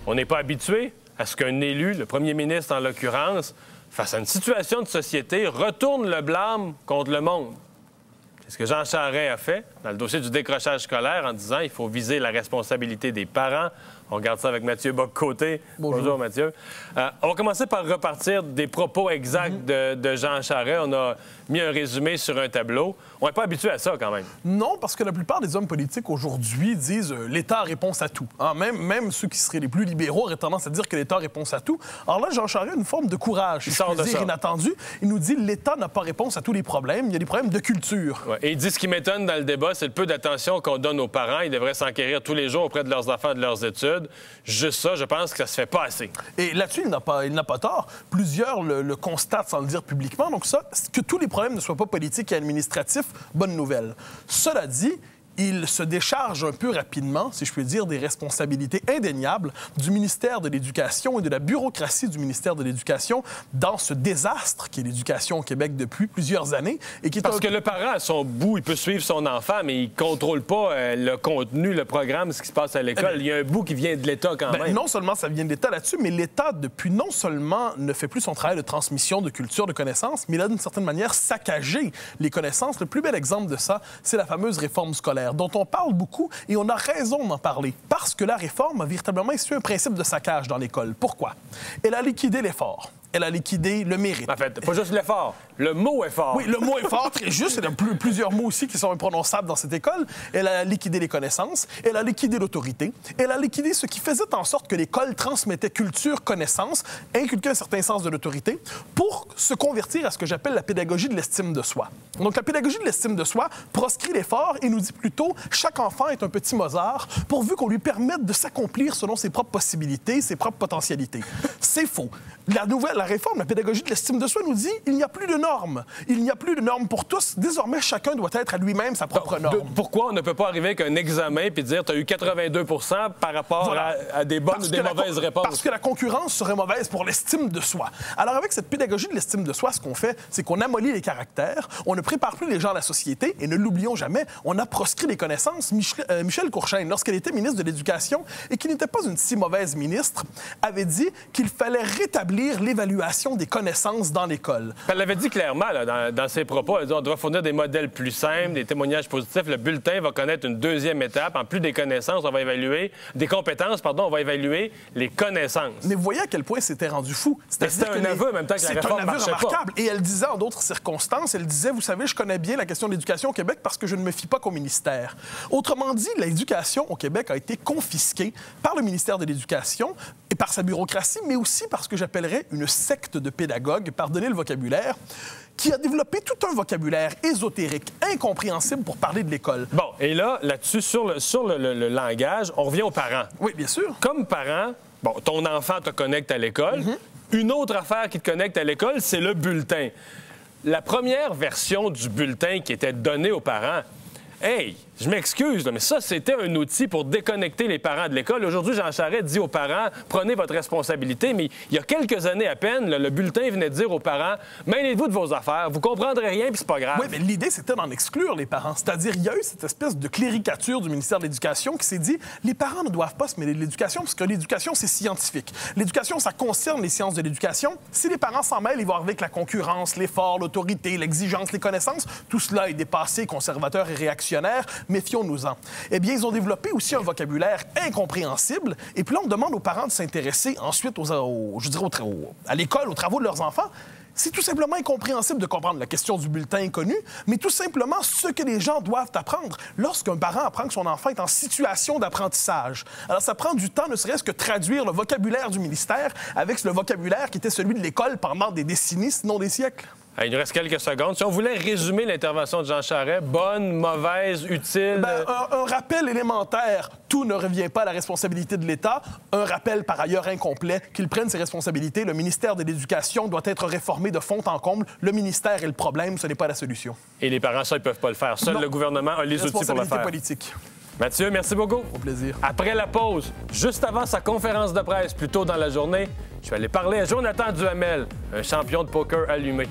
On n'est pas habitué à ce qu'un élu, le premier ministre en l'occurrence, face à une situation de société, retourne le blâme contre le monde. C'est ce que Jean Charest a fait dans le dossier du décrochage scolaire en disant qu'il faut viser la responsabilité des parents. On regarde ça avec Mathieu Bock-Côté. Bonjour, Mathieu. On va commencer par repartir des propos exacts de Jean Charest. On a mis un résumé sur un tableau. On n'est pas habitué à ça, quand même. Non, parce que la plupart des hommes politiques aujourd'hui disent l'État a réponse à tout. Hein? Même ceux qui seraient les plus libéraux auraient tendance à dire que l'État a réponse à tout. Alors là, Jean Charest a une forme de courage, Il sort de ça. inattendu. Il nous dit l'État n'a pas réponse à tous les problèmes. Il y a des problèmes de culture. Ouais. Et il dit ce qui m'étonne dans le débat, c'est le peu d'attention qu'on donne aux parents. Ils devraient s'enquérir tous les jours auprès de leurs enfants et de leurs études. Juste ça, je pense que ça se fait pas assez. Et là-dessus, il n'a pas tort. Plusieurs le constatent sans le dire publiquement. Donc ça, que tous les problèmes ne soient pas politiques et administratifs, bonne nouvelle. Cela dit, il se décharge un peu rapidement, si je peux dire, des responsabilités indéniables du ministère de l'Éducation et de la bureaucratie du ministère de l'Éducation dans ce désastre qui est l'éducation au Québec depuis plusieurs années. Et qui est Parce que le parent, à son bout, il peut suivre son enfant, mais il ne contrôle pas le contenu, le programme, ce qui se passe à l'école. Il y a un bout qui vient de l'État quand même. Non seulement ça vient de l'État là-dessus, mais l'État, depuis, non seulement ne fait plus son travail de transmission de culture, de connaissances, mais il a d'une certaine manière saccagé les connaissances. Le plus bel exemple de ça, c'est la fameuse réforme scolaire, dont on parle beaucoup, et on a raison d'en parler, parce que la réforme a véritablement institué un principe de saccage dans l'école. Pourquoi? Elle a liquidé l'effort. Elle a liquidé le mérite. En fait, pas juste l'effort, le mot effort. Oui, le mot effort, très juste. Il y a plusieurs mots aussi qui sont imprononçables dans cette école. Elle a liquidé les connaissances. Elle a liquidé l'autorité. Elle a liquidé ce qui faisait en sorte que l'école transmettait culture, connaissance, inculquait un certain sens de l'autorité pour se convertir à ce que j'appelle la pédagogie de l'estime de soi. Donc, la pédagogie de l'estime de soi proscrit l'effort et nous dit plutôt chaque enfant est un petit Mozart pourvu qu'on lui permette de s'accomplir selon ses propres possibilités, ses propres potentialités. C'est faux. La réforme, la pédagogie de l'estime de soi nous dit il n'y a plus de normes. Il n'y a plus de normes pour tous. Désormais, chacun doit être à lui-même sa propre norme. Pourquoi on ne peut pas arriver avec un examen puis dire tu as eu 82 par rapport à des bonnes ou des mauvaises réponses? Parce que la concurrence serait mauvaise pour l'estime de soi. Alors, avec cette pédagogie de l'estime de soi, ce qu'on fait, c'est qu'on amollit les caractères, on ne prépare plus les gens à la société et ne l'oublions jamais, on a proscrit les connaissances. Michel Courchaine, lorsqu'elle était ministre de l'Éducation et qui n'était pas une si mauvaise ministre, avait dit qu'il fallait rétablir l'évaluation des connaissances dans l'école. Elle l'avait dit clairement là, dans ses propos. Elle dit on doit fournir des modèles plus simples, des témoignages positifs. Le bulletin va connaître une deuxième étape. En plus des connaissances, on va évaluer... Des compétences, pardon, on va évaluer les connaissances. Mais vous voyez à quel point c'était rendu fou. C'était un aveu en même temps que la réforme marchait pas. C'est un aveu remarquable. Et elle disait en d'autres circonstances, elle disait, vous savez, je connais bien la question de l'éducation au Québec parce que je ne me fie pas qu'au ministère. Autrement dit, l'éducation au Québec a été confisquée par le ministère de l'Éducation et par sa bureaucratie, mais aussi par ce que j'appellerais une secte de pédagogues, pardonnez le vocabulaire, qui a développé tout un vocabulaire ésotérique, incompréhensible pour parler de l'école. Bon, et là-dessus, sur le langage, on revient aux parents. Oui, bien sûr. Comme parent, bon, ton enfant te connecte à l'école. Une autre affaire qui te connecte à l'école, c'est le bulletin. La première version du bulletin qui était donnée aux parents, hey, je m'excuse, mais ça, c'était un outil pour déconnecter les parents de l'école. Aujourd'hui, Jean Charest dit aux parents, prenez votre responsabilité. Mais il y a quelques années à peine, le bulletin venait de dire aux parents, mêlez-vous de vos affaires, vous comprendrez rien, puis c'est pas grave. Oui, mais l'idée, c'était d'en exclure les parents. C'est-à-dire, il y a eu cette espèce de cléricature du ministère de l'Éducation qui s'est dit, les parents ne doivent pas se mêler de l'éducation, parce que l'éducation, c'est scientifique. L'éducation, ça concerne les sciences de l'éducation. Si les parents s'en mêlent, ils vont arriver avec la concurrence, l'effort, l'autorité, l'exigence, les connaissances. Tout cela est dépassé, conservateur et réactionnaire. Méfions-nous-en. Eh bien, ils ont développé aussi un vocabulaire incompréhensible. Et puis là, on demande aux parents de s'intéresser ensuite à l'école, aux travaux de leurs enfants. C'est tout simplement incompréhensible de comprendre la question du bulletin inconnu, mais tout simplement ce que les gens doivent apprendre lorsqu'un parent apprend que son enfant est en situation d'apprentissage. Alors, ça prend du temps, ne serait-ce que traduire le vocabulaire du ministère avec le vocabulaire qui était celui de l'école pendant des décennies, sinon des siècles. Il nous reste quelques secondes. Si on voulait résumer l'intervention de Jean Charest, bonne, mauvaise, utile... Un rappel élémentaire, tout ne revient pas à la responsabilité de l'État. Un rappel, par ailleurs, incomplet, qu'il prenne ses responsabilités. Le ministère de l'Éducation doit être réformé de fond en comble. Le ministère est le problème, ce n'est pas la solution. Et les parents, ça, ils ne peuvent pas le faire. Seul le gouvernement a les outils pour le faire. Responsabilité politique. Mathieu, merci beaucoup. Au plaisir. Après la pause, juste avant sa conférence de presse, plus tôt dans la journée, je vais aller parler à Jonathan Duhamel, un champion de poker allumé.